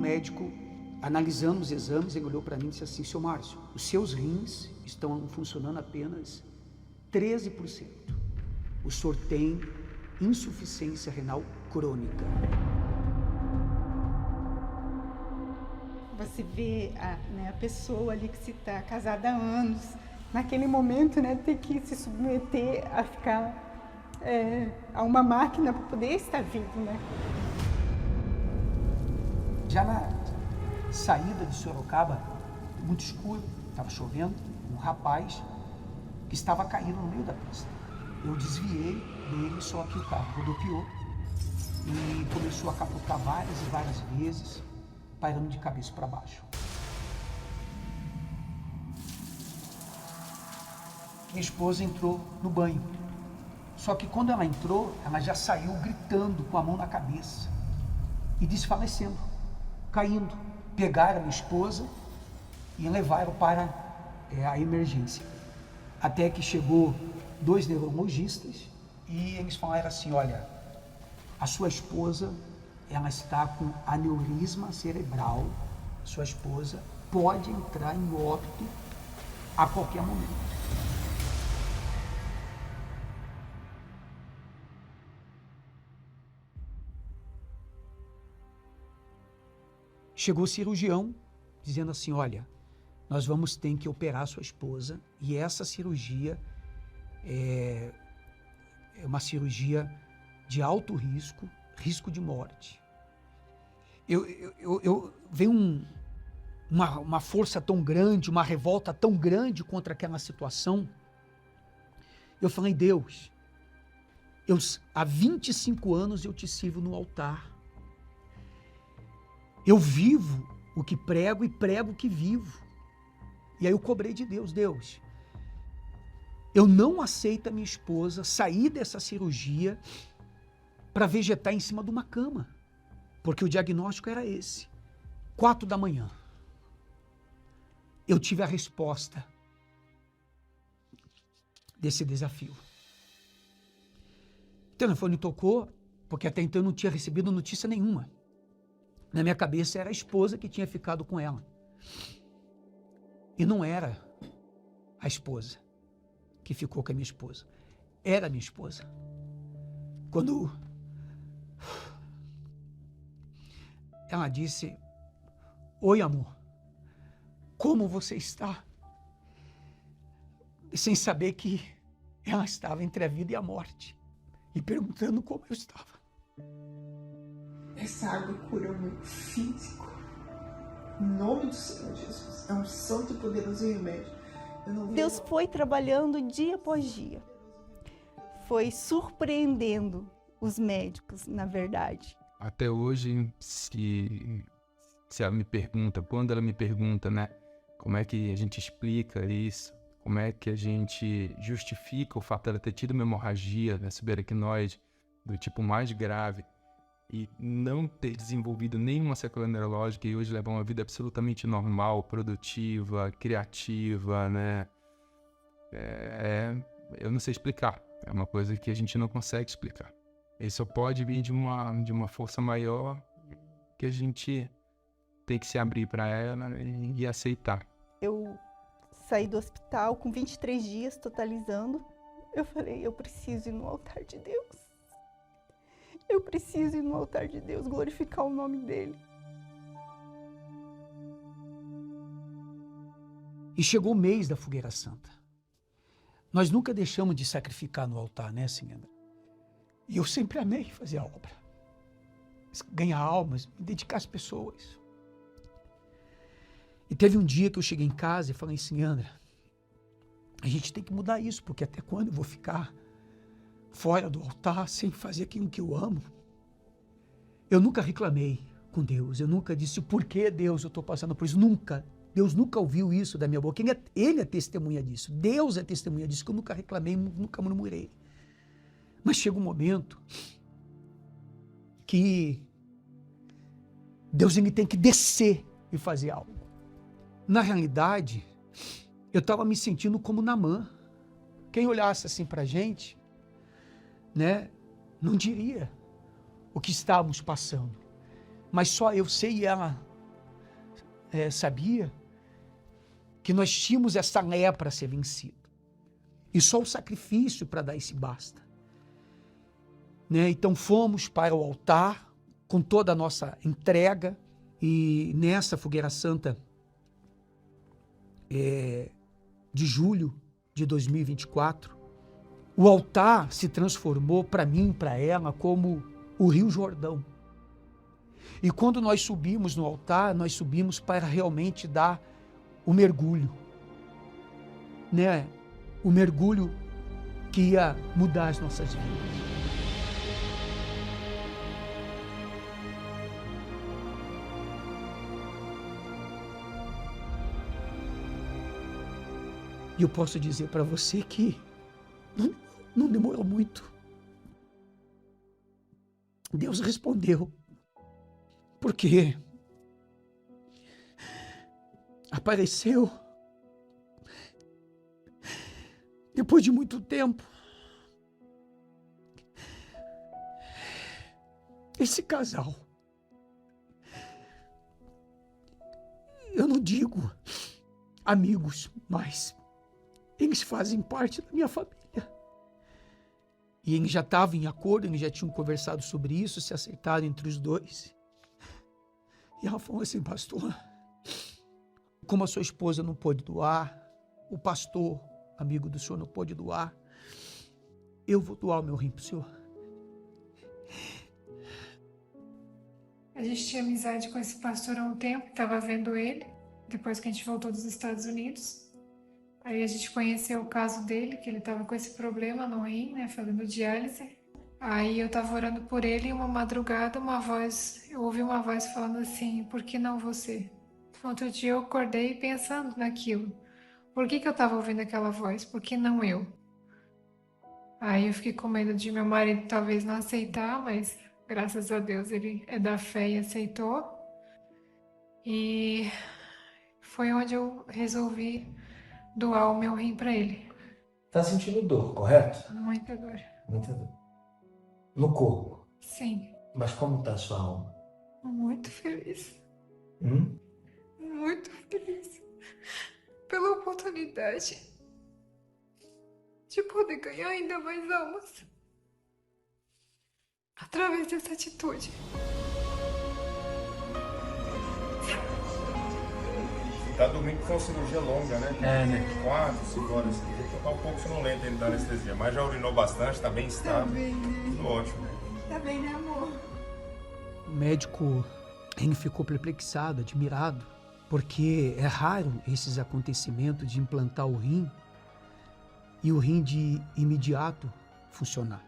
médico, analisando os exames, ele olhou para mim e disse assim: seu Márcio, os seus rins estão funcionando apenas 13%. O senhor tem insuficiência renal crônica. Você vê a pessoa ali que se está casada há anos, naquele momento, né, ter que se submeter a ficar a uma máquina para poder estar vivo, né? Já na saída de Sorocaba, muito escuro, estava chovendo, um rapaz que estava caindo no meio da pista. Eu desviei dele, só que o carro rodopiou e começou a capotar várias e várias vezes, pairando de cabeça para baixo. Minha esposa entrou no banho. Só que quando ela entrou, ela já saiu gritando com a mão na cabeça e desfalecendo, caindo. Pegaram a minha esposa e levaram para a emergência. Até que chegou 2 neurologistas e eles falaram assim: olha, a sua esposa, ela está com aneurisma cerebral, sua esposa pode entrar em óbito a qualquer momento. Chegou o cirurgião dizendo assim: olha, nós vamos ter que operar sua esposa e essa cirurgia é uma cirurgia de alto risco, risco de morte. Veio uma força tão grande, uma revolta tão grande contra aquela situação. Eu falei: Deus, há 25 anos eu te sirvo no altar. Eu vivo o que prego e prego o que vivo. E aí eu cobrei de Deus: Deus, eu não aceito a minha esposa sair dessa cirurgia para vegetar em cima de uma cama, porque o diagnóstico era esse. 4 da manhã, eu tive a resposta desse desafio. O telefone tocou, porque até então eu não tinha recebido notícia nenhuma. Na minha cabeça era a esposa que tinha ficado com ela. E não era a esposa que ficou com a minha esposa. Era a minha esposa. Quando ela disse: oi, amor, como você está? E sem saber que ela estava entre a vida e a morte. E perguntando como eu estava. Essa água cura o meu físico. Em nome do Senhor Jesus. É um santo e poderoso remédio. Deus foi trabalhando dia após dia. Foi surpreendendo os médicos, na verdade. Até hoje, se ela me pergunta, quando ela me pergunta, né, como é que a gente explica isso, como é que a gente justifica o fato dela ter tido uma hemorragia, né, subaracnoide, do tipo mais grave, e não ter desenvolvido nenhuma sequela neurológica e hoje levar uma vida absolutamente normal, produtiva, criativa, né? Eu não sei explicar. É uma coisa que a gente não consegue explicar. Isso só pode vir de uma força maior que a gente tem que se abrir para ela e aceitar. Eu saí do hospital com 23 dias totalizando. Eu falei: eu preciso ir no altar de Deus. Eu preciso ir no altar de Deus, glorificar o nome dele. E chegou o mês da Fogueira Santa. Nós nunca deixamos de sacrificar no altar, né, senhora? E eu sempre amei fazer a obra. Ganhar almas, me dedicar às pessoas. E teve um dia que eu cheguei em casa e falei: Senhora, a gente tem que mudar isso, porque até quando eu vou ficar fora do altar, sem fazer aquilo que eu amo? Eu nunca reclamei com Deus, eu nunca disse: por que, Deus, eu estou passando por isso? Nunca. Deus nunca ouviu isso da minha boca. Ele é testemunha disso. Deus é testemunha disso, que eu nunca reclamei, nunca murmurei. Mas chega um momento que Deus ele tem que descer e fazer algo. Na realidade, eu estava me sentindo como Naamã. Quem olhasse assim para a gente, né, não diria o que estávamos passando. Mas só eu sei e ela sabia que nós tínhamos essa lepra a ser vencida. E só o sacrifício para dar esse basta. Né? Então fomos para o altar com toda a nossa entrega e nessa fogueira santa de julho de 2024, o altar se transformou para mim, para ela, como o Rio Jordão. E quando nós subimos no altar, nós subimos para realmente dar o mergulho, né? O mergulho que ia mudar as nossas vidas. E eu posso dizer para você que não demorou muito. Deus respondeu. Porque apareceu depois de muito tempo esse casal. Eu não digo amigos, mas eles fazem parte da minha família. E eles já estavam em acordo, eles já tinham conversado sobre isso, se acertaram entre os dois. E ela falou assim: pastor, como a sua esposa não pôde doar, o pastor, amigo do senhor, não pôde doar, eu vou doar o meu rim para o senhor. A gente tinha amizade com esse pastor há um tempo, estava vendo ele, depois que a gente voltou dos Estados Unidos. Aí a gente conheceu o caso dele, que ele estava com esse problema no rim, né, fazendo diálise. Aí eu estava orando por ele e uma madrugada eu ouvi uma voz falando assim: por que não você? Outro dia eu acordei pensando naquilo. Por que eu estava ouvindo aquela voz? Por que não eu? Aí eu fiquei com medo de meu marido talvez não aceitar, mas graças a Deus ele é da fé e aceitou. E foi onde eu resolvi doar o meu rim para ele. Tá sentindo dor, correto? Muita dor. Muita dor. No corpo. Sim. Mas como tá a sua alma? Muito feliz. Hum? Muito feliz pela oportunidade de poder ganhar ainda mais almas através dessa atitude. Tá dormindo com uma cirurgia longa, né? Né? 4, 5 horas. Tá um pouco sonolento ainda da anestesia, mas já urinou bastante, tá bem estável. Tá bem, né? Tudo ótimo. Tá bem, né, amor? O médico ficou perplexado, admirado, porque é raro esses acontecimentos de implantar o rim e o rim de imediato funcionar.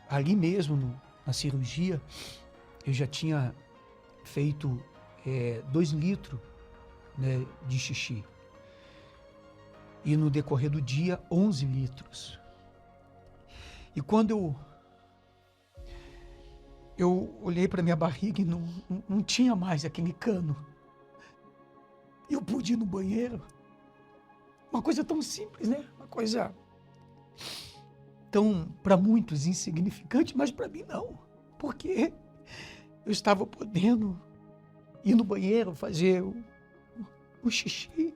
Ali mesmo, na cirurgia, eu já tinha feito 2 litros, né, de xixi. E no decorrer do dia, 11 litros. E quando eu olhei para minha barriga e não tinha mais aquele cano. Eu pude ir no banheiro. Uma coisa tão simples, né? Uma coisa tão, para muitos, insignificante, mas para mim não. Porque eu estava podendo ir no banheiro, fazer o xixi,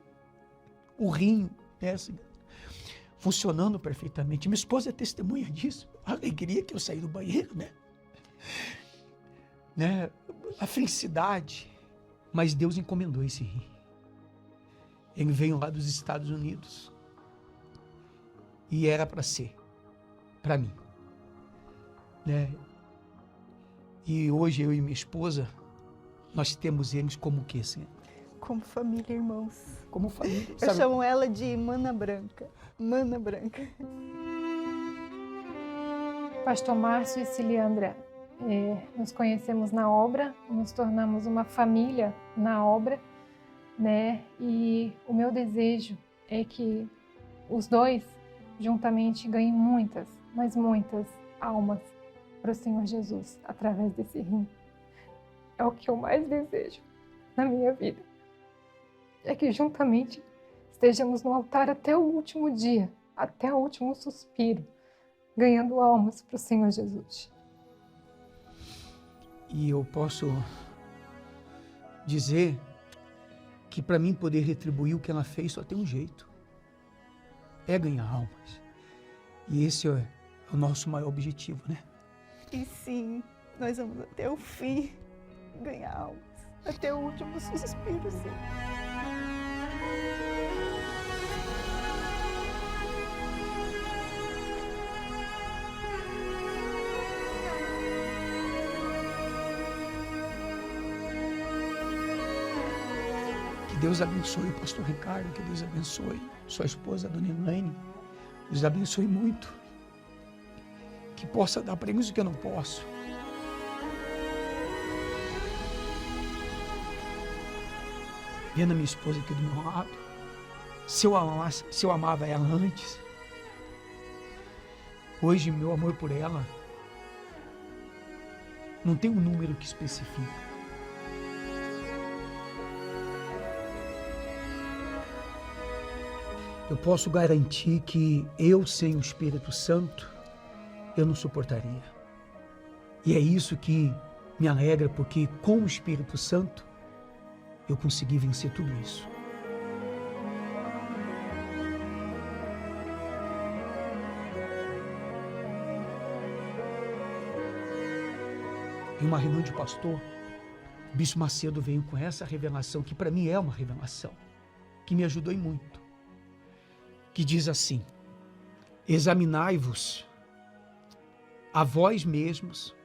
o rim, né, assim, funcionando perfeitamente. Minha esposa é testemunha disso. A alegria que eu saí do banheiro, né? A felicidade. Mas Deus encomendou esse rim. Ele veio lá dos Estados Unidos. E era para ser, para mim, né? E hoje eu e minha esposa, nós temos eles como o quê, Senhor? Como família, irmãos. Como família. Eu chamo ela de Mana Branca. Mana Branca. Pastor Márcio e Ciliandra, nos conhecemos na obra, nos tornamos uma família na obra, né? E o meu desejo é que os dois juntamente ganhem muitas, mas muitas almas para o Senhor Jesus através desse rim. É o que eu mais desejo na minha vida. É que juntamente estejamos no altar até o último dia, até o último suspiro, ganhando almas para o Senhor Jesus. E eu posso dizer que para mim poder retribuir o que ela fez só tem um jeito. É ganhar almas. E esse é o nosso maior objetivo, né? E sim, nós vamos até o fim ganhar almas. Até o último suspiro, sim. Que Deus abençoe o pastor Ricardo, que Deus abençoe sua esposa, a dona Elaine. Deus abençoe muito. Que possa dar para eles o que eu não posso. Vendo a minha esposa aqui do meu lado, se eu amava ela antes, hoje meu amor por ela não tem um número que especifica. Eu posso garantir que eu, sem o Espírito Santo, eu não suportaria. E é isso que me alegra, porque com o Espírito Santo, eu consegui vencer tudo isso. Em uma reunião de pastor, o Bispo Macedo veio com essa revelação, que para mim é uma revelação, que me ajudou em muito. Que diz assim: examinai-vos a vós mesmos,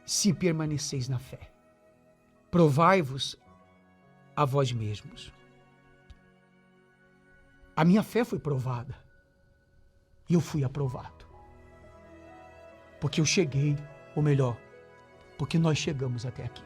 se permaneceis na fé. Provai-vos a vós mesmos. A minha fé foi provada e eu fui aprovado. Porque eu cheguei, ou melhor, porque nós chegamos até aqui.